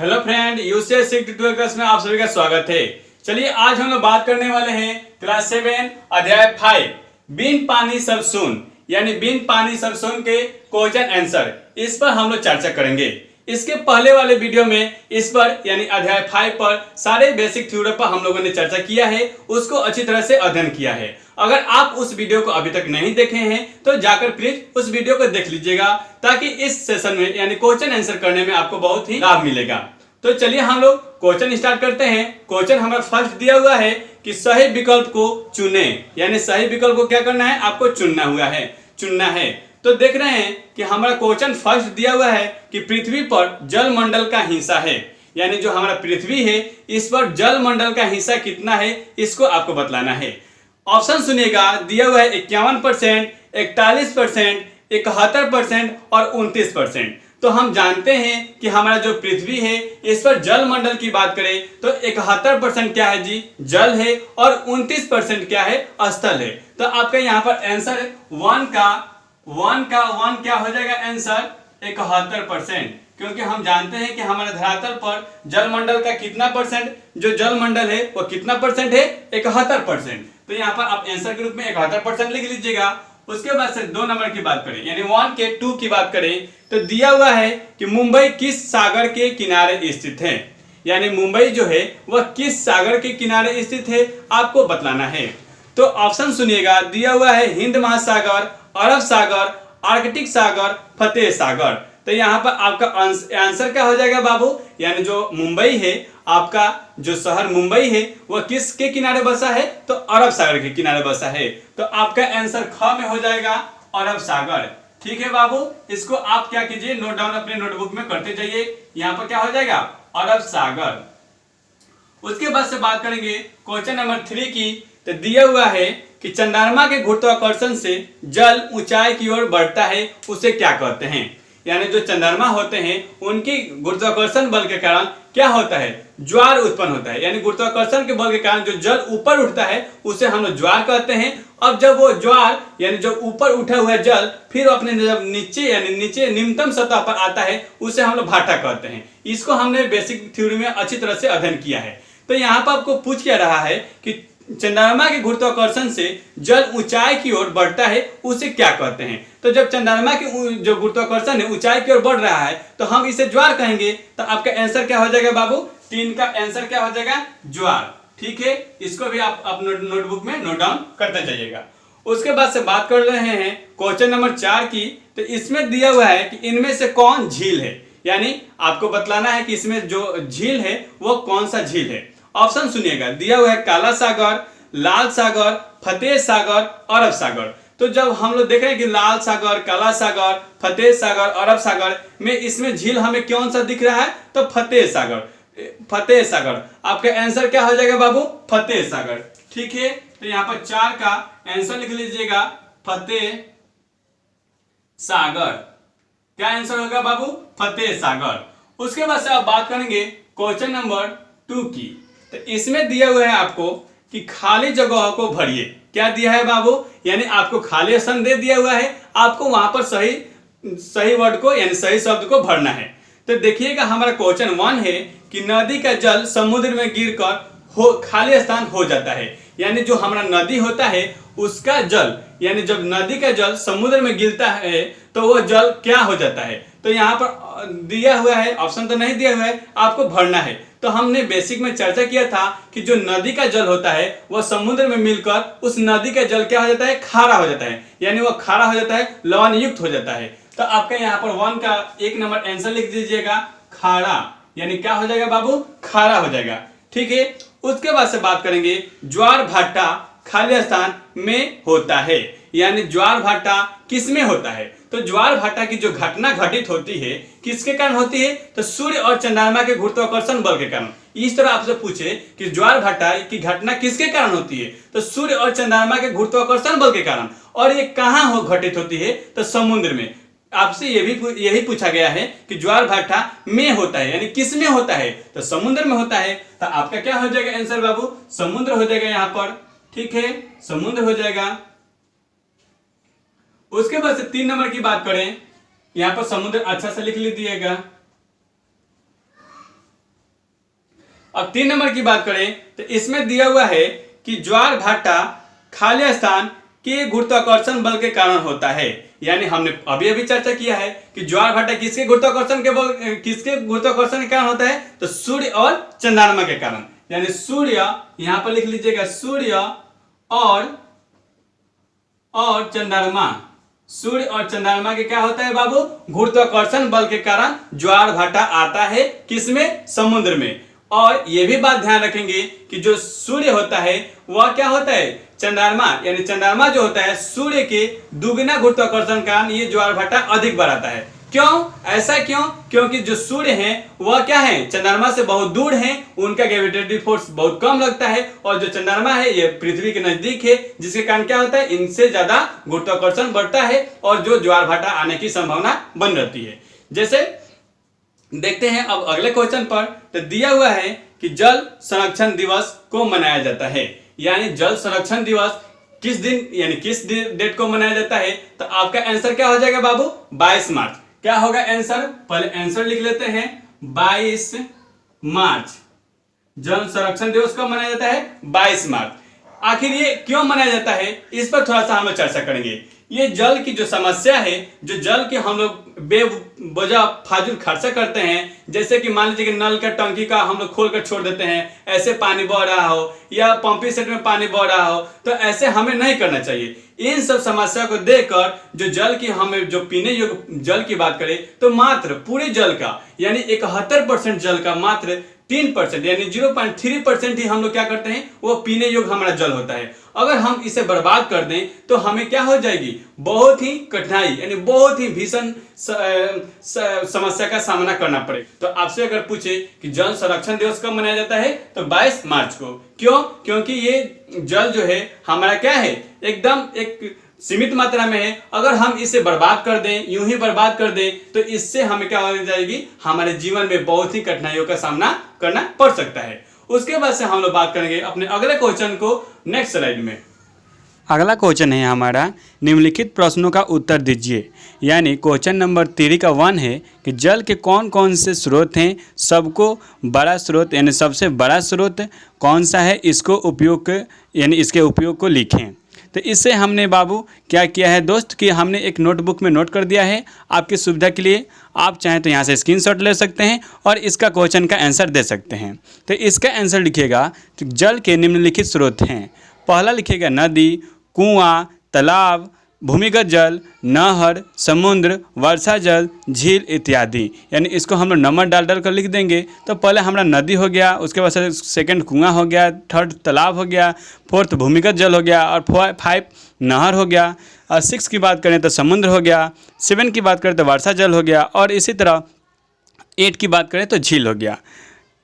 Hello friend, UCS 6 class में आप सभी का स्वागत है। चलिए आज हम लोग बात करने वाले हैं क्लास 7 अध्याय 5 बिन पानी सब सुन यानी बिन पानी सब सुन के क्वेश्चन आंसर, इस पर हम लोग चर्चा करेंगे। इसके पहले वाले वीडियो में इस पर यानी अध्याय 5 पर सारे बेसिक थ्योरी पर हम लोगों ने चर्चा किया है, उसको अच्छी तरह से अध्ययन किया है। अगर आप उस वीडियो को अभी तक नहीं देखे हैं तो जाकर प्लीज उस वीडियो को देख लीजिएगा, ताकि इस सेशन में यानी क्वेश्चन आंसर करने में आपको बहुत ही लाभ मिलेगा। तो चलिए हम लोग क्वेश्चन स्टार्ट करते हैं। क्वेश्चन हमारा फर्स्ट दिया हुआ है कि सही विकल्प को चुने, यानी सही विकल्प को क्या करना है, आपको चुनना है। तो देख रहे हैं कि हमारा क्वेश्चन फर्स्ट दिया हुआ है कि पृथ्वी पर जल मंडल का हिस्सा है, यानी जो हमारा पृथ्वी है इस पर जल मंडल का हिस्सा कितना है, इसको आपको बतलाना है। ऑप्शन सुनिएगा, दिया हुआ है 51%, 41%, 71% और 29%। तो हम जानते हैं कि हमारा जो पृथ्वी है इस पर जल मंडल की बात करें तो 71% क्या है जी, जल है, और 29% क्या है, स्थल है। तो आपका यहाँ पर आंसर वन क्या हो जाएगा, आंसर 71%, क्योंकि हम जानते हैं कि हमारे धरातल पर जलमंडल का कितना परसेंट, जो जलमंडल है वो कितना परसेंट है, 71%। तो यहाँ पर आप आंसर के रूप में 71% लिख लीजिएगा। उसके बाद से 2 नंबर की बात करें यानी 1 के 2 की बात करें तो दिया हुआ है कि मुंबई किस सागर के किनारे स्थित है, यानी मुंबई जो है वह किस सागर के किनारे स्थित है, आपको बतलाना है। तो ऑप्शन सुनिएगा, दिया हुआ है हिंद महासागर, अरब सागर, आर्कटिक सागर, फतेह सागर। तो यहाँ पर आपका आंसर क्या हो जाएगा बाबू, यानी जो मुंबई है, आपका जो शहर मुंबई है वह किसके किनारे बसा है, तो अरब सागर के किनारे बसा है। तो आपका आंसर ख में हो जाएगा, अरब सागर। ठीक है बाबू, इसको आप क्या कीजिए, नोट डाउन अपने नोटबुक में करते जाइए। यहाँ पर क्या हो जाएगा, अरब सागर। उसके बाद से बात करेंगे क्वेश्चन नंबर 3 की। तो दिया हुआ है कि चंद्रमा के गुरुत्वाकर्षण से जल ऊंचाई की ओर बढ़ता है, उसे क्या कहते हैं, यानी जो चंद्रमा होते हैं उनकी गुरुत्वाकर्षण बल के कारण क्या होता है, ज्वार उत्पन्न होता है। यानी गुरुत्वाकर्षण के बल के कारण जो जल ऊपर उठता है उसे हम लोग ज्वार कहते हैं। अब जब वो ज्वार यानी जो ऊपर उठा हुआ जल फिर अपने जब नीचे यानी नीचे निम्नतम सतह पर आता है उसे हम लोग भाटा कहते हैं। इसको हमने बेसिक थ्योरी में अच्छी तरह से अध्ययन किया है। तो यहाँ पर आपको पूछ क्या रहा है कि चंद्रमा के गुरुत्वाकर्षण से जल ऊंचाई की ओर बढ़ता है, उसे क्या कहते हैं। तो जब चंद्रमा की जो गुरुत्वाकर्षण है ऊंचाई की ओर बढ़ रहा है तो हम इसे ज्वार कहेंगे। तो आपका आंसर क्या हो जाएगा बाबू, 3 का आंसर क्या हो जाएगा, ज्वार। ठीक है, इसको भी आप अपने नोटबुक में नोट डाउन करते जाइएगा। उसके बाद से बात कर रहे हैं क्वेश्चन नंबर 4 की। तो इसमें दिया हुआ है कि इनमें से कौन झील है, यानी आपको बतलाना है कि इसमें जो झील है वो कौन सा झील है। ऑप्शन सुनिएगा, दिया हुआ है काला सागर, लाल सागर, फतेह सागर, अरब सागर। तो जब हम लोग देख रहे हैं कि लाल सागर, काला सागर, फतेह सागर, अरब सागर में इसमें झील हमें कौन सा दिख रहा है, तो फतेह सागर। आपका आंसर क्या हो जाएगा बाबू, फतेह सागर। ठीक है, तो यहाँ पर 4 का आंसर लिख लीजिएगा, फतेह सागर। क्या आंसर होगा बाबू, फतेह सागर। उसके बाद से आप बात करेंगे क्वेश्चन नंबर 2 की। तो इसमें दिया हुआ है आपको कि खाली जगहों को भरिए। क्या दिया है बाबू, यानी आपको खाली स्थान दे दिया हुआ है, आपको वहां पर सही वर्ड को यानी सही शब्द को भरना है। तो देखिएगा हमारा क्वेश्चन 1 है कि नदी का जल समुद्र में गिरकर खाली स्थान हो जाता है, यानी जो हमारा नदी होता है उसका जल यानी जब नदी का जल समुद्र में गिरता है तो वो जल क्या हो जाता है। तो यहाँ पर दिया हुआ है, ऑप्शन तो नहीं दिया हुआ है, आपको भरना है। तो हमने बेसिक में चर्चा किया था कि जो नदी का जल होता है वह समुद्र में मिलकर उस नदी का जल क्या हो जाता है, खारा हो जाता है, यानी वह खारा हो जाता है, लवण युक्त हो जाता है। तो आपका यहाँ पर 1 का 1 नंबर आंसर लिख दीजिएगा, खारा, यानी क्या हो जाएगा बाबू, खारा हो जाएगा। ठीक है, उसके बाद से बात करेंगे ज्वार भाटा खाली स्थान में होता है, यानी ज्वार भाटा किसमें होता है। तो ज्वार भाटा की जो घटना घटित होती है किसके कारण होती है, तो सूर्य और चंद्रमा के गुरुत्वाकर्षण बल के कारण। इस तरह आपसे पूछे कि ज्वार भाटा की घटना किसके कारण होती है, तो सूर्य और चंद्रमा के गुरुत्वाकर्षण बल के कारण। और ये कहाँ घटित होती है, तो समुद्र में। आपसे यही पूछा गया है कि ज्वार भाटा में होता है, यानी किस में होता है, तो समुद्र में होता है। तो आपका क्या हो जाएगा आंसर बाबू, समुद्र हो जाएगा यहाँ पर। ठीक है, समुद्र हो जाएगा। उसके बाद से 3 नंबर की बात करें, यहां पर समुद्र अच्छा से लिख लीजिएगा। अब 3 नंबर की बात करें तो इसमें दिया हुआ है कि ज्वार भाटा खाली स्थान के गुरुत्वाकर्षण बल के कारण होता है। यानी हमने अभी अभी चर्चा किया है कि ज्वार भाटा किसके गुरुत्वाकर्षण के कारण होता है, तो सूर्य और चंद्रमा के कारण। यानी सूर्य, यहां पर लिख लीजिएगा, सूर्य और चंद्रमा, सूर्य और चंद्रमा के क्या होता है बाबू, गुरुत्वाकर्षण बल के कारण ज्वार भाटा आता है किसमें, समुद्र में। और यह भी बात ध्यान रखेंगे कि जो सूर्य होता है वह क्या होता है, चंद्रमा, यानी चंद्रमा जो होता है सूर्य के दुगुना गुरुत्वाकर्षण के कारण ये ज्वार भाटा अधिक बार आता है। क्यों, ऐसा क्यों, क्योंकि जो सूर्य है वह क्या है, चंद्रमा से बहुत दूर है, उनका ग्रेविटेटरी फोर्स बहुत कम लगता है, और जो चंद्रमा है ये पृथ्वी के नजदीक है, जिसके कारण क्या होता है, इनसे ज्यादा गुरुत्वाकर्षण बढ़ता है और जो ज्वार भाटा आने की संभावना बन रहती है। जैसे देखते हैं अब अगले क्वेश्चन पर, तो दिया हुआ है कि जल संरक्षण दिवस को मनाया जाता है। यानी जल संरक्षण दिवस किस दिन, यानी किस डेट को मनाया जाता है, तो आपका आंसर क्या हो जाएगा बाबू, 22 मार्च। क्या होगा आंसर, पहले आंसर लिख लेते हैं, 22 मार्च जल संरक्षण दिवस कब मनाया जाता है, 22 मार्च। आखिर ये क्यों मनाया जाता है, इस पर थोड़ा सा हम लोग चर्चा करेंगे। ये जल की जो समस्या है, जो जल के हम लोग बेवजह फाजुल खर्चा करते हैं, जैसे कि मान लीजिए कि नल का टंकी का हम लोग खोल कर छोड़ देते हैं, ऐसे पानी बह रहा हो, या पंपिंग सेट में पानी बह रहा हो, तो ऐसे हमें नहीं करना चाहिए। इन सब समस्या को देखकर जो जल की हमें जो पीने योग्य जल की बात करें, तो मात्र पूरे जल का यानी 71% जल का मात्र 3% यानी 0.3% ही हम लोग क्या करते हैं, वो पीने योग्य हमारा जल होता है। अगर हम इसे बर्बाद कर दें तो हमें क्या हो जाएगी, बहुत ही कठिनाई यानी बहुत ही भीषण समस्या का सामना करना पड़े। तो आपसे अगर पूछे कि जल संरक्षण दिवस कब मनाया जाता है, तो 22 मार्च को। क्यों, क्योंकि ये जल जो है हमारा क्या है, एकदम एक सीमित मात्रा में है। अगर हम इसे बर्बाद कर दें, यूं ही बर्बाद कर दें, तो इससे हमें क्या हो जाएगी, हमारे जीवन में बहुत ही कठिनाइयों का सामना करना पड़ सकता है। उसके बाद से हम लोग बात करेंगे अपने अगले क्वेश्चन को नेक्स्ट स्लाइड में। अगला क्वेश्चन है हमारा, निम्नलिखित प्रश्नों का उत्तर दीजिए। यानी क्वेश्चन नंबर 3 का 1 है कि जल के कौन कौन से स्रोत हैं, सबको बड़ा स्रोत यानी सबसे बड़ा स्रोत कौन सा है, इसको उपयोग यानी इसके उपयोग को लिखें। तो इससे हमने बाबू क्या किया है दोस्त कि हमने एक नोटबुक में नोट कर दिया है आपकी सुविधा के लिए। आप चाहें तो यहाँ से स्क्रीनशॉट ले सकते हैं और इसका क्वेश्चन का आंसर दे सकते हैं। तो इसका आंसर लिखिएगा, तो जल के निम्नलिखित स्रोत हैं। पहला लिखिएगा नदी, कुआं, तालाब, भूमिगत जल, नहर, समुद्र, वर्षा जल, झील इत्यादि। यानी इसको हम लोग नंबर डाल कर लिख देंगे। तो पहले हमारा नदी हो गया, उसके बाद सेकंड कुआं हो गया, थर्ड तालाब हो गया, फोर्थ भूमिगत जल हो गया, और 5 नहर हो गया, और 6 की बात करें तो समुद्र हो गया, 7 की बात करें तो वर्षा जल हो गया, और इसी तरह 8 की बात करें तो झील हो गया।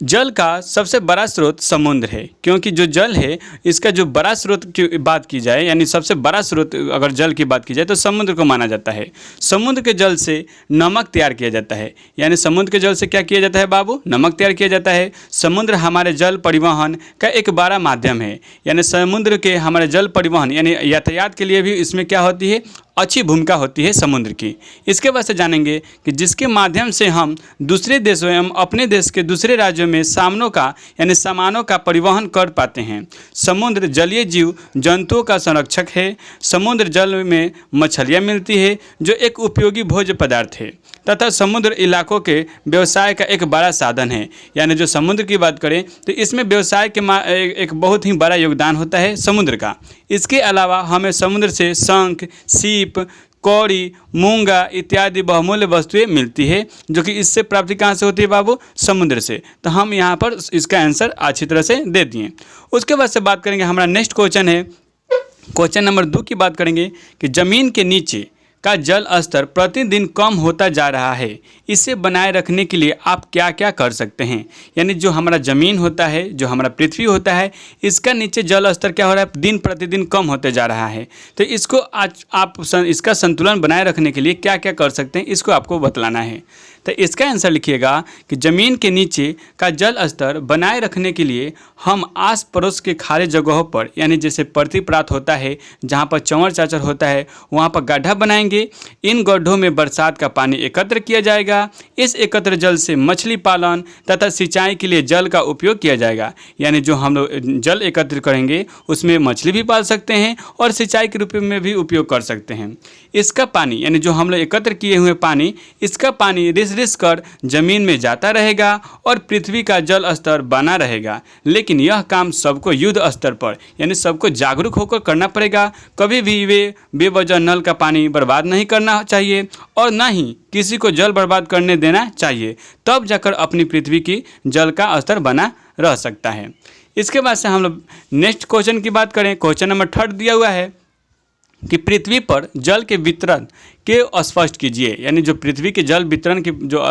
जल का सबसे बड़ा स्रोत समुद्र है, क्योंकि जो जल है इसका जो बड़ा स्रोत की बात की जाए यानी सबसे बड़ा स्रोत अगर जल की बात की जाए तो समुद्र को माना जाता है। समुद्र के जल से नमक तैयार किया जाता है। यानी समुद्र के जल से क्या किया जाता है बाबू, नमक तैयार किया जाता है। समुद्र हमारे जल परिवहन का एक बड़ा माध्यम है। यानी समुद्र के हमारे जल परिवहन यानी यातायात के लिए भी इसमें क्या होती है, अच्छी भूमिका होती है समुद्र की। इसके बाद से जानेंगे कि जिसके माध्यम से हम दूसरे देशों एवं अपने देश के दूसरे राज्यों में सामानों का परिवहन कर पाते हैं। समुद्र जलीय जीव जंतुओं का संरक्षक है। समुद्र जल में मछलियाँ मिलती है जो एक उपयोगी भोज्य पदार्थ है तथा समुद्र इलाकों के व्यवसाय का एक बड़ा साधन है। यानी जो समुद्र की बात करें तो इसमें व्यवसाय के एक बहुत ही बड़ा योगदान होता है समुद्र का। इसके अलावा हमें समुद्र से शंख, सीप, कौड़ी, मूंगा इत्यादि बहुमूल्य वस्तुएं मिलती है, जो कि इससे प्राप्ति कहाँ से होती है बाबू, समुद्र से। तो हम यहाँ पर इसका आंसर अच्छी तरह से दे दिए। उसके बाद से बात करेंगे, हमारा नेक्स्ट क्वेश्चन है क्वेश्चन नंबर 2 की बात करेंगे कि ज़मीन के नीचे का जल स्तर प्रतिदिन कम होता जा रहा है। इसे बनाए रखने के लिए आप क्या क्या कर सकते हैं। यानी जो हमारा ज़मीन होता है, जो हमारा पृथ्वी होता है, इसका नीचे जल स्तर क्या हो रहा है, दिन प्रतिदिन कम होते जा रहा है। तो इसको आज आप इसका संतुलन बनाए रखने के लिए क्या क्या कर सकते हैं, इसको आपको बतलाना है। तो इसका आंसर लिखिएगा कि ज़मीन के नीचे का जल स्तर बनाए रखने के लिए हम आस पड़ोस के खाली जगहों पर, यानी जैसे पृथ्वी प्रांत होता है जहाँ पर चंवर चाचर होता है, वहाँ पर गड्ढा बनाएंगे। इन गड्ढों में बरसात का पानी एकत्र किया जाएगा। इस एकत्र जल से मछली पालन तथा सिंचाई के लिए जल का उपयोग किया जाएगा। यानी जो हम लोग जल एकत्र करेंगे उसमें मछली भी पाल सकते हैं और सिंचाई के रूप में भी उपयोग कर सकते हैं। इसका पानी, यानी जो हम लोग एकत्र किए हुए पानी, इसका पानी रिस रिस कर जमीन में जाता रहेगा और पृथ्वी का जल स्तर बना रहेगा। लेकिन यह काम सबको युद्ध स्तर पर, यानी सबको जागरूक होकर करना पड़ेगा। कभी भी बेवजह नल का पानी बर्बाद नहीं करना चाहिए और ना ही किसी को जल बर्बाद करने देना चाहिए, तब जाकर अपनी पृथ्वी की जल का स्तर बना रह सकता है। इसके बाद से हम लोग नेक्स्ट क्वेश्चन की बात करें। क्वेश्चन नंबर 3 दिया हुआ है कि पृथ्वी पर जल के वितरण के स्पष्ट कीजिए, यानी जो पृथ्वी के जल वितरण की जो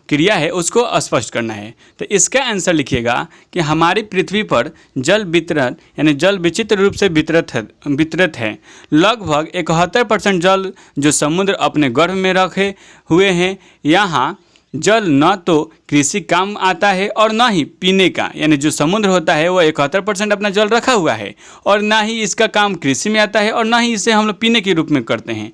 क्रिया है उसको स्पष्ट करना है। तो इसका आंसर लिखिएगा कि हमारी पृथ्वी पर जल वितरण, यानी जल विचित्र रूप से वितरित है। लगभग 71% जल जो समुद्र अपने गर्भ में रखे हुए हैं। यहाँ जल न तो कृषि काम आता है और न ही पीने का, यानी जो समुद्र होता है वो 71% अपना जल रखा हुआ है और ना ही इसका काम कृषि में आता है और ना ही इसे हम लोग पीने के रूप में करते हैं।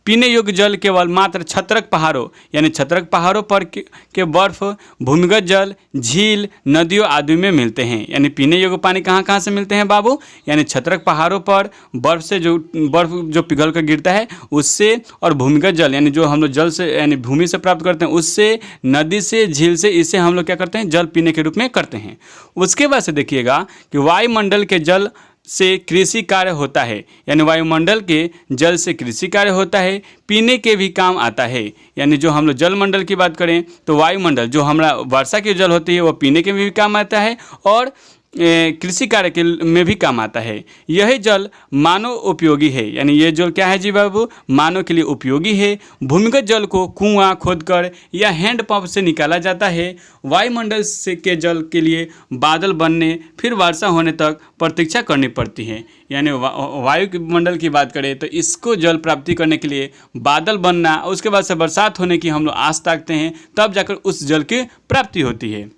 पीने योग्य जल केवल मात्र छत्रक पहाड़ों, यानी छत्रक पहाड़ों पर के बर्फ, भूमिगत जल, झील, नदियों आदि में मिलते हैं। यानी पीने योग्य पानी कहाँ कहाँ से मिलते हैं बाबू? यानी छत्रक पहाड़ों पर बर्फ जो पिघल कर गिरता है उससे, और भूमिगत जल यानी जो हम लोग जल से यानी भूमि से प्राप्त करते हैं उससे, नदी से, झील से, इसे हम लोग क्या करते हैं? जल पीने के रूप में करते हैं। उसके बाद से देखिएगा कि वायुमंडल के जल से कृषि कार्य होता है, यानी वायुमंडल के जल से कृषि कार्य होता है, पीने के भी काम आता है। यानी जो हम लोग जलमंडल की बात करें तो वायुमंडल जो हमारा वर्षा की जल होती है वो पीने के भी काम आता है और कृषि कार्य के में भी काम आता है। यह जल मानव उपयोगी है, यानी ये जल क्या है जी बाबू? मानव के लिए उपयोगी है। भूमिगत जल को कुआं खोदकर या हैंडपंप से निकाला जाता है। वायुमंडल से के जल के लिए बादल बनने फिर वर्षा होने तक प्रतीक्षा करनी पड़ती है। यानी वायुमंडल की बात करें तो इसको जल प्राप्ति करने के लिए बादल बनना, उसके बाद से बरसात होने की हम लोग आस ताकते हैं, तब जाकर उस जल की प्राप्ति होती है।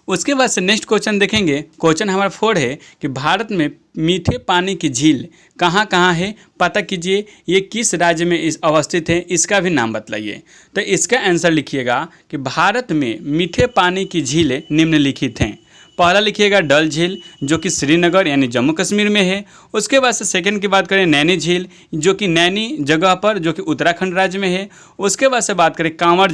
उसके बाद से नेक्स्ट क्वेश्चन देखेंगे। क्वेश्चन हमारा 4 है कि भारत में मीठे पानी की झील कहाँ कहाँ है, पता कीजिए। ये किस राज्य में अवस्थित है, इसका भी नाम बतलाइए। तो इसका आंसर लिखिएगा कि भारत में मीठे पानी की झीलें निम्नलिखित हैं। पहला लिखिएगा डल झील जो कि श्रीनगर यानी जम्मू कश्मीर में है। उसके बाद से सेकंड की बात करें नैनी झील जो कि नैनी जगह पर जो कि उत्तराखंड राज्य में है। उसके बाद से बात करें कांवर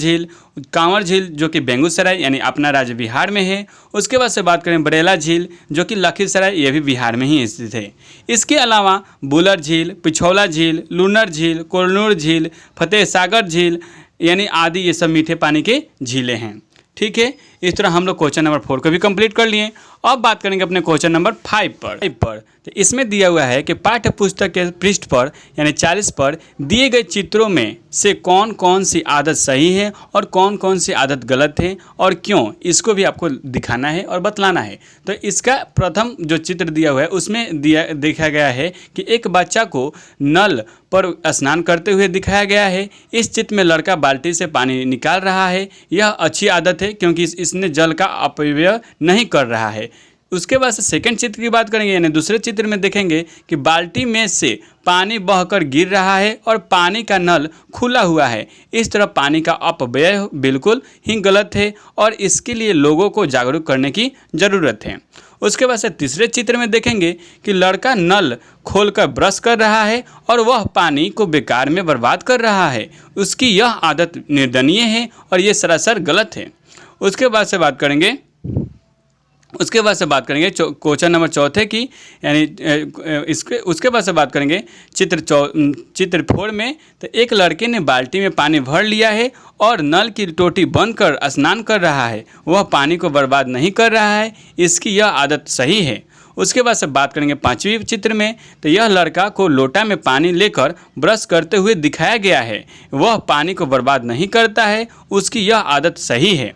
झील जो कि बेगूसराय यानी अपना राज्य बिहार में है। उसके बाद से बात करें बरेला झील जो कि लखीसराय, ये भी बिहार में ही स्थित है। इसके अलावा बुलर झील, पिछौला झील, लूनर झील, कोरनूर झील, फतेह सागर झील यानी आदि ये सब मीठे पानी के झीलें हैं। ठीक है, इस तरह हम लोग क्वेश्चन नंबर 4 को भी कंप्लीट कर लिए। अब बात करेंगे अपने क्वेश्चन नंबर 5 पर। तो इसमें दिया हुआ है कि पाठ्य पुस्तक के पृष्ठ पर यानी 40 पर दिए गए चित्रों में से कौन कौन सी आदत सही है और कौन कौन सी आदत गलत है और क्यों, इसको भी आपको दिखाना है और बतलाना है। तो इसका प्रथम जो चित्र दिया हुआ है उसमें देखा गया है कि एक बच्चा को नल पर स्नान करते हुए दिखाया गया है। इस चित्र में लड़का बाल्टी से पानी निकाल रहा है। यह अच्छी आदत है क्योंकि इसने जल का अपव्यय नहीं कर रहा है। उसके बाद से सेकंड चित्र की बात करेंगे, यानी दूसरे चित्र में देखेंगे कि बाल्टी में से पानी बहकर गिर रहा है और पानी का नल खुला हुआ है। इस तरह पानी का अपव्यय बिल्कुल ही गलत है और इसके लिए लोगों को जागरूक करने की ज़रूरत है। उसके बाद से तीसरे चित्र में देखेंगे कि लड़का नल खोलकर ब्रश कर रहा है और वह पानी को बेकार में बर्बाद कर रहा है। उसकी यह आदत निंदनीय है और ये सरासर गलत है। उसके बाद से बात करेंगे क्वेश्चन नंबर 4 की, यानी उसके बाद से बात करेंगे चित्र 4 में। तो एक लड़के ने बाल्टी में पानी भर लिया है और नल की टोटी बंद कर स्नान कर रहा है। वह पानी को बर्बाद नहीं कर रहा है, इसकी यह आदत सही है। उसके बाद से बात करेंगे 5वें चित्र में। तो यह लड़का को लोटा में पानी लेकर ब्रश करते हुए दिखाया गया है। वह पानी को बर्बाद नहीं करता है, उसकी यह आदत सही है।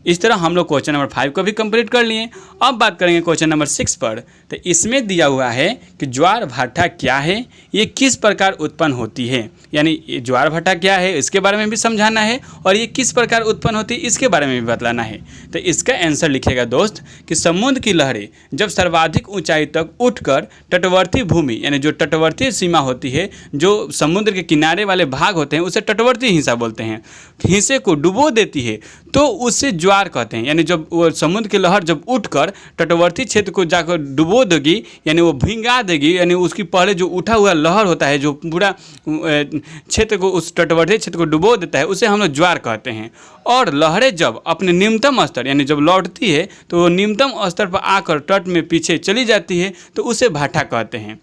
इस तरह हम लोग क्वेश्चन नंबर 5 को भी कंप्लीट कर लिए। अब बात करेंगे क्वेश्चन नंबर 6 पर। तो इसमें दिया हुआ है कि ज्वार भाटा क्या है, ये किस प्रकार उत्पन्न होती है, यानी ये ज्वार भाटा क्या है इसके बारे में भी समझाना है और ये किस प्रकार उत्पन्न होती है इसके बारे में भी बतलाना है। तो इसका आंसर लिखेगा दोस्त कि समुद्र की लहरें जब सर्वाधिक ऊंचाई तक उठकर तटवर्ती भूमि यानी जो तटवर्ती सीमा होती है, जो समुद्र के किनारे वाले भाग होते हैं उसे तटवर्ती हिस्सा बोलते हैं, हिस्से को डुबो देती है तो उससे ज्वार कहते हैं। यानी जब वो समुद्र की लहर जब उठकर तटवर्ती क्षेत्र को जाकर डुबो देगी यानी वो भिंगा देगी, यानी उसकी पहले जो उठा हुआ लहर होता है जो पूरा क्षेत्र को उस तटवर्ती क्षेत्र को डुबो देता है उसे हम लोग ज्वार कहते हैं। और लहरें जब अपने निम्नतम स्तर यानी जब लौटती है तो वो निम्नतम स्तर पर आकर तट में पीछे चली जाती है तो उसे भाटा कहते हैं।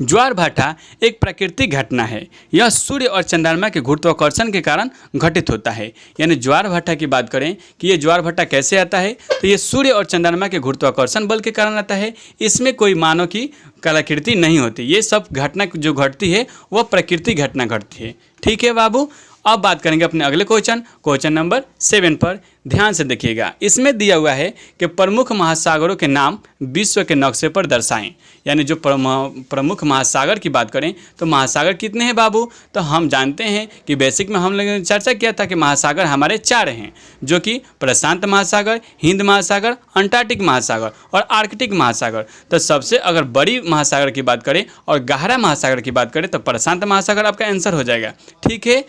ज्वार भाटा एक प्राकृतिक घटना है। यह सूर्य और चंद्रमा के गुरुत्वाकर्षण के कारण घटित होता है। यानी ज्वार भाटा की बात करें कि ये ज्वार भाटा कैसे आता है, तो ये सूर्य और चंद्रमा के गुरुत्वाकर्षण बल के कारण आता है। इसमें कोई मानव की कलाकृति नहीं होती। ये सब घटना जो घटती है वह प्राकृतिक घटना घटती है। ठीक है बाबू। अब बात करेंगे अपने अगले क्वेश्चन नंबर 7 पर। ध्यान से देखिएगा। इसमें दिया हुआ है कि प्रमुख महासागरों के नाम विश्व के नक्शे पर दर्शाएं। यानी जो प्रमुख महासागर की बात करें तो महासागर कितने हैं बाबू, तो हम जानते हैं कि बेसिक में हम लोगों ने चर्चा किया था कि महासागर हमारे 4 हैं, जो कि प्रशांत महासागर, हिंद महासागर, अंटार्कटिक महासागर और आर्कटिक महासागर। तो सबसे अगर बड़ी महासागर की बात करें और गहरा महासागर की बात करें तो प्रशांत महासागर आपका आंसर हो जाएगा। ठीक है।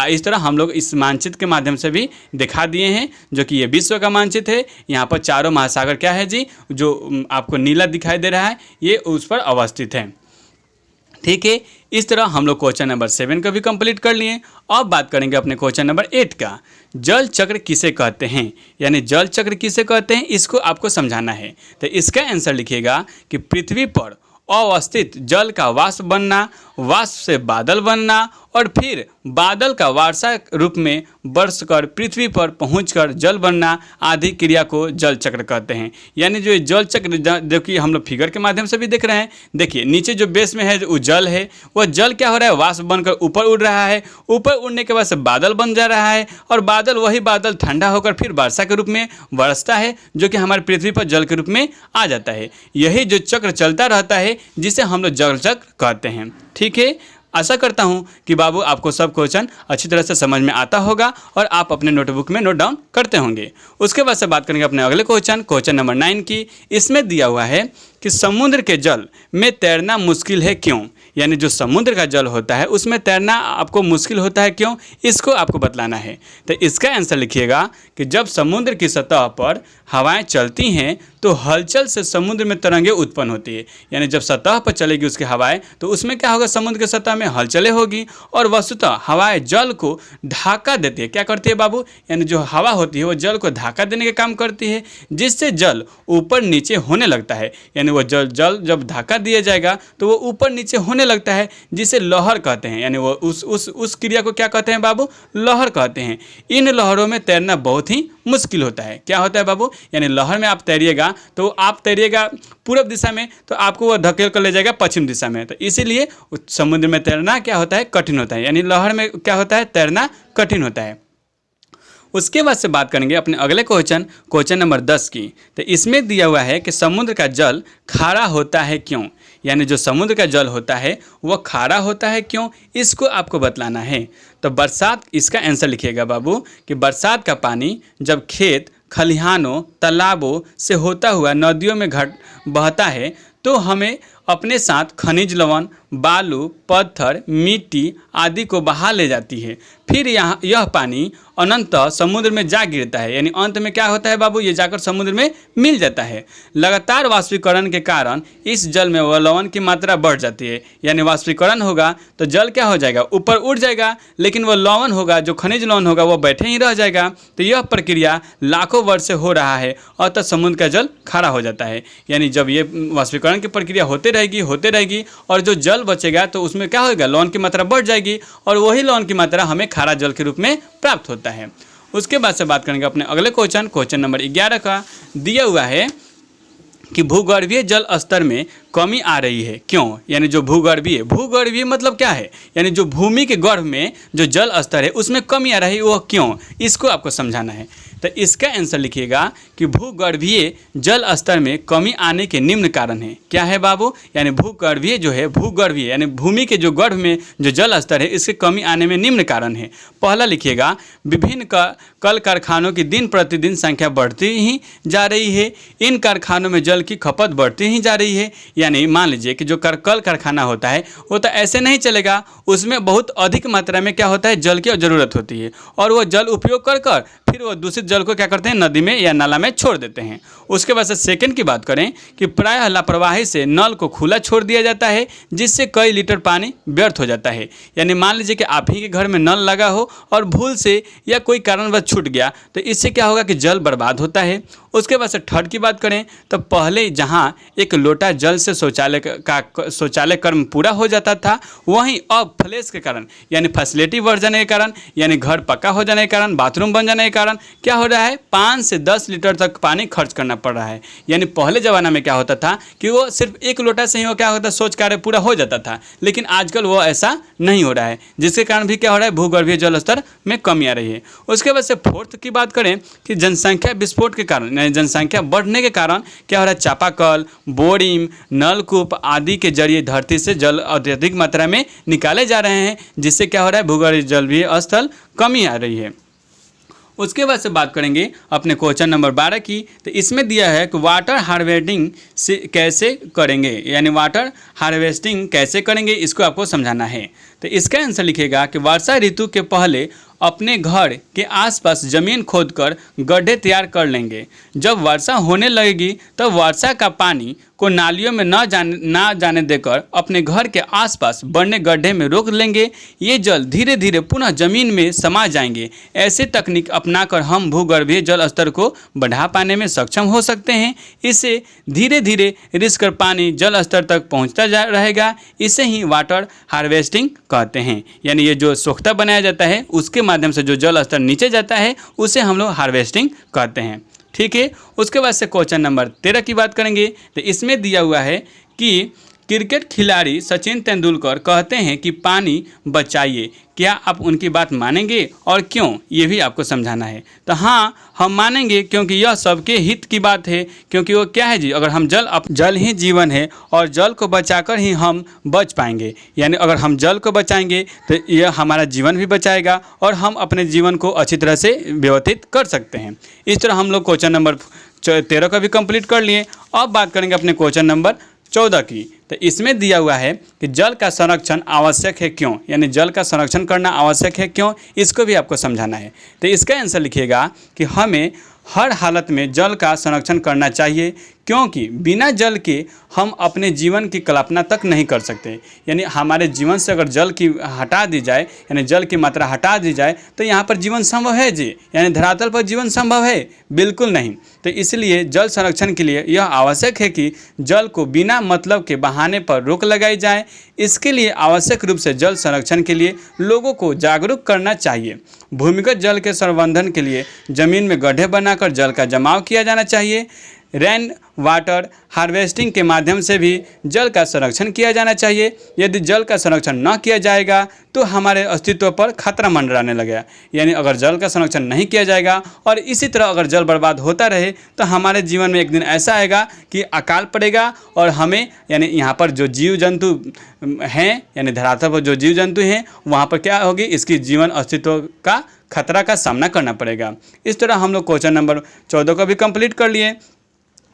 इस तरह हम लोग इस मानचित्र के माध्यम से भी दिखा दिए हैं, जो कि ये विश्व का मानचित्र है। यहाँ पर चारों महासागर क्या है जी, जो आपको नीला दिखाई दे रहा है ये उस पर अवस्थित है। ठीक है। इस तरह हम लोग क्वेश्चन नंबर 7 का भी कंप्लीट कर लिए। अब बात करेंगे अपने क्वेश्चन नंबर 8 का। जल चक्र किसे कहते हैं, यानी जल चक्र किसे कहते हैं इसको आपको समझाना है। तो इसका आंसर लिखिएगा कि पृथ्वी पर अवस्थित जल का वाष्प बनना, वाष्प से बादल बनना और फिर बादल का वर्षा रूप में बरसकर पृथ्वी पर पहुंचकर जल बनना आदि क्रिया को जल चक्र कहते हैं। यानी जो जल चक्र जो कि हम लोग फिगर के माध्यम से भी देख रहे हैं, देखिए नीचे जो बेस में है वो जल है, वह जल क्या हो रहा है, वाष्प बनकर ऊपर उड़ रहा है, ऊपर उड़ने के बाद से बादल बन जा रहा है और बादल वही बादल ठंडा होकर फिर वर्षा के रूप में बरसता है, जो कि हमारी पृथ्वी पर जल के रूप में आ जाता है। यही जो चक्र चलता रहता है जिसे हम लोग जल चक्र कहते हैं। ठीक है। आशा करता हूं कि बाबू आपको सब क्वेश्चन अच्छी तरह से समझ में आता होगा और आप अपने नोटबुक में नोट डाउन करते होंगे। उसके बाद से बात करेंगे अपने अगले क्वेश्चन नंबर 9 की। इसमें दिया हुआ है कि समुद्र के जल में तैरना मुश्किल है क्यों, यानी जो समुद्र का जल होता है उसमें तैरना आपको मुश्किल होता है क्यों, इसको आपको बतलाना है। तो इसका आंसर लिखिएगा कि जब समुद्र की सतह पर हवाएं चलती हैं तो हलचल से समुद्र में तरंगें उत्पन्न होती है। यानी जब सतह पर चलेगी उसकी हवाएं तो उसमें क्या होगा, समुद्र की सतह में हलचलें होगी और वस्तुतः हवाएं जल को धक्का देती है। क्या करती है बाबू, यानी जो हवा होती है वो जल को धक्का देने का काम करती है, जिससे जल ऊपर नीचे होने लगता है। यानी वो जल जब धक्का दिया जाएगा तो वो ऊपर नीचे होने लगता है, जिसे लहर कहते हैं। यानी वो उस क्रिया को क्या कहते हैं बाबू, लहर कहते हैं। इन लहरों में तैरना बहुत ही मुश्किल होता है। क्या होता है बाबू, यानी लहर में आप तैरिएगा तो आप तैरिएगा पूर्व दिशा में तो आपको वह धकेल कर ले जाएगा पश्चिम दिशा में, तो इसीलिए समुद्र में तैरना क्या होता है, कठिन होता है। यानी लहर में क्या होता है, तैरना कठिन होता है। उसके बाद से बात करेंगे अपने अगले क्वेश्चन नंबर 10 की। तो इसमें दिया हुआ है कि समुद्र का जल खारा होता है क्यों, यानी जो समुद्र का जल होता है वह खारा होता है क्यों, इसको आपको बतलाना है। तो बरसात, इसका आंसर लिखिएगा बाबू कि बरसात का पानी जब खेत खलिहानों तालाबों से होता हुआ नदियों में बहता है तो हमें अपने साथ खनिज लवण, बालू, पत्थर, मिट्टी आदि को बहा ले जाती है। फिर यह पानी अनंतः समुद्र में जा गिरता है। यानी अंत में क्या होता है बाबू, ये जाकर समुद्र में मिल जाता है। लगातार वाष्पीकरण के कारण इस जल में वह लवण की मात्रा बढ़ जाती है। यानी वाष्पीकरण होगा तो जल क्या हो जाएगा, ऊपर उठ जाएगा, लेकिन वह लवण होगा, जो खनिज लवण होगा वह बैठे ही रह जाएगा। तो यह प्रक्रिया लाखों वर्ष से हो रहा है और तब समुद्र का जल खारा हो जाता है। यानी जब ये वाष्पीकरण की प्रक्रिया होते रहेगी और जो जल बचेगा तो उसमें क्या होगा, लवण की मात्रा बढ़ जाएगी और वही लवण की मात्रा हमें खारा जल के रूप में प्राप्त होता है। उसके बाद से बात करेंगे अपने अगले क्वेश्चन नंबर 11 का। दिया हुआ है कि भूगर्भीय जल स्तर में कमी आ रही है। क्यों? यानी जो भूगर्भीय मतलब क्या है? यानी जो भूमि के गर्भ में जो जल स्तर है उसमें कमी आ रही है, वह क्यों? इसको आपको समझाना है। तो इसका आंसर लिखिएगा कि भूगर्भीय जल स्तर में कमी आने के निम्न कारण है। क्या है बाबू? यानी भूगर्भीय यानी भूमि के जो गर्भ में जो जल स्तर है इसके कमी आने में निम्न कारण है। पहला लिखिएगा, विभिन्न कल कारखानों की दिन प्रतिदिन संख्या बढ़ती ही जा रही है। इन कारखानों में जल की खपत बढ़ती ही जा रही है। यानी मान लीजिए कि जो कल कारखाना होता है वो तो ऐसे नहीं चलेगा, उसमें बहुत अधिक मात्रा में क्या होता है, जल की ज़रूरत होती है और वो जल उपयोग कर फिर वो दूषित जल को क्या करते हैं, नदी में या नाला में छोड़ देते हैं। उसके बाद से सेकंड की बात करें कि प्रायः लापरवाही से नल को खुला छोड़ दिया जाता है, जिससे कई लीटर पानी व्यर्थ हो जाता है। यानी मान लीजिए कि आप ही के घर में नल लगा हो और भूल से या कोई कारणवश छूट गया तो इससे क्या होगा कि जल बर्बाद होता है। उसके बाद से थर्ड की बात करें तो पहले जहां एक लोटा जल से शौचालय कर्म पूरा हो जाता था, वहीं अब फ्लैश के कारण यानी फैसिलिटी बढ़ जाने के कारण, यानी घर पक्का हो जाने के कारण, बाथरूम बन जाने के कारण क्या हो रहा है, 5 से 10 लीटर तक पानी खर्च करना पड़ रहा है। यानी पहले ज़माना में क्या होता था कि वो सिर्फ एक लोटा से ही वो क्या होता, शौच कार्य पूरा हो जाता था, लेकिन आजकल वो ऐसा नहीं हो रहा है, जिसके कारण भी क्या हो रहा है, भूगर्भीय जल स्तर में कमी आ रही है। उसके बाद से फोर्थ की बात करें कि जनसंख्या विस्फोट के कारण, जनसंख्या बढ़ने के कारण क्या हो रहा है, चापाकल, बोरिंग, नलकूप आदि के जरिए धरती से जल अत्यधिक मात्रा में निकाले जा रहे हैं, जिससे क्या हो रहा है, भूगर्भीय जलीय स्थल कमी आ रही है। उसके बाद से बात करेंगे अपने क्वेश्चन नंबर 12 की। तो इसमें दिया है कि वाटर हार्वेस्टिंग से कैसे करेंगे, यानी वाटर हार्वेस्टिंग कैसे करेंगे, इसको आपको समझाना है। तो इसका आंसर लिखेगा कि वर्षा ऋतु के पहले अपने घर के आसपास ज़मीन खोदकर गड्ढे तैयार कर लेंगे। जब वर्षा होने लगेगी तब वर्षा का पानी को नालियों में ना जाने देकर अपने घर के आसपास बनने गड्ढे में रोक लेंगे। ये जल धीरे धीरे पुनः ज़मीन में समा जाएंगे। ऐसे तकनीक अपनाकर हम भूगर्भीय जल स्तर को बढ़ा पाने में सक्षम हो सकते हैं। इससे धीरे धीरे रिसकर पानी जल स्तर तक पहुँचता रहेगा। इसे ही वाटर हार्वेस्टिंग कहते हैं। यानी ये जो सोख्ता बनाया जाता है उसके माध्यम से जो जल स्तर नीचे जाता है उसे हम लोग हार्वेस्टिंग कहते हैं। ठीक है। उसके बाद से क्वेश्चन नंबर 13 की बात करेंगे। तो इसमें दिया हुआ है कि क्रिकेट खिलाड़ी सचिन तेंदुलकर कहते हैं कि पानी बचाइए। क्या आप उनकी बात मानेंगे और क्यों, ये भी आपको समझाना है। तो हाँ, हम मानेंगे क्योंकि यह सबके हित की बात है। क्योंकि वो क्या है जी, अगर हम जल ही जीवन है और जल को बचाकर ही हम बच पाएंगे। यानी अगर हम जल को बचाएंगे तो यह हमारा जीवन भी बचाएगा और हम अपने जीवन को अच्छी तरह से व्यवस्थित कर सकते हैं। इस तरह हम लोग क्वेश्चन नंबर 13 का भी कंप्लीट कर लिए। अब बात करेंगे अपने क्वेश्चन नंबर 14 की। तो इसमें दिया हुआ है कि जल का संरक्षण आवश्यक है क्यों, यानी जल का संरक्षण करना आवश्यक है क्यों, इसको भी आपको समझाना है। तो इसका आंसर लिखिएगा कि हमें हर हालत में जल का संरक्षण करना चाहिए, क्योंकि बिना जल के हम अपने जीवन की कल्पना तक नहीं कर सकते। यानी हमारे जीवन से अगर जल की हटा दी जाए, यानी जल की मात्रा हटा दी जाए तो यहाँ पर जीवन संभव है जी, यानी धरातल पर जीवन संभव है? बिल्कुल नहीं। तो इसलिए जल संरक्षण के लिए यह आवश्यक है कि जल को बिना मतलब के बहाने पर रोक लगाई जाए। इसके लिए आवश्यक रूप से जल संरक्षण के लिए लोगों को जागरूक करना चाहिए। भूमिगत जल के संवर्धन के लिए जमीन में गड्ढे बनाकर जल का जमाव किया जाना चाहिए। रेन वाटर हार्वेस्टिंग के माध्यम से भी जल का संरक्षण किया जाना चाहिए। यदि जल का संरक्षण न किया जाएगा तो हमारे अस्तित्व पर खतरा मंडराने लगेगा। यानी अगर जल का संरक्षण नहीं किया जाएगा और इसी तरह अगर जल बर्बाद होता रहे तो हमारे जीवन में एक दिन ऐसा आएगा कि अकाल पड़ेगा और हमें, यानी यहाँ पर जो जीव जंतु हैं, यानी धरातल पर जो जीव जंतु हैं, वहाँ पर क्या होगी, इसकी जीवन अस्तित्व का खतरा का सामना करना पड़ेगा। इस तरह हम लोग क्वेश्चन नंबर 14 को भी कंप्लीट कर लिए।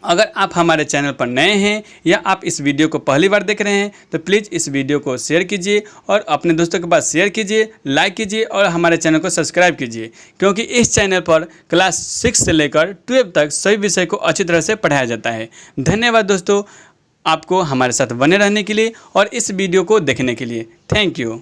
अगर आप हमारे चैनल पर नए हैं या आप इस वीडियो को पहली बार देख रहे हैं तो प्लीज़ इस वीडियो को शेयर कीजिए और अपने दोस्तों के पास शेयर कीजिए, लाइक कीजिए और हमारे चैनल को सब्सक्राइब कीजिए, क्योंकि इस चैनल पर क्लास 6 से लेकर 12 तक सभी विषय को अच्छी तरह से पढ़ाया जाता है। धन्यवाद दोस्तों, आपको हमारे साथ बने रहने के लिए और इस वीडियो को देखने के लिए। Thank you.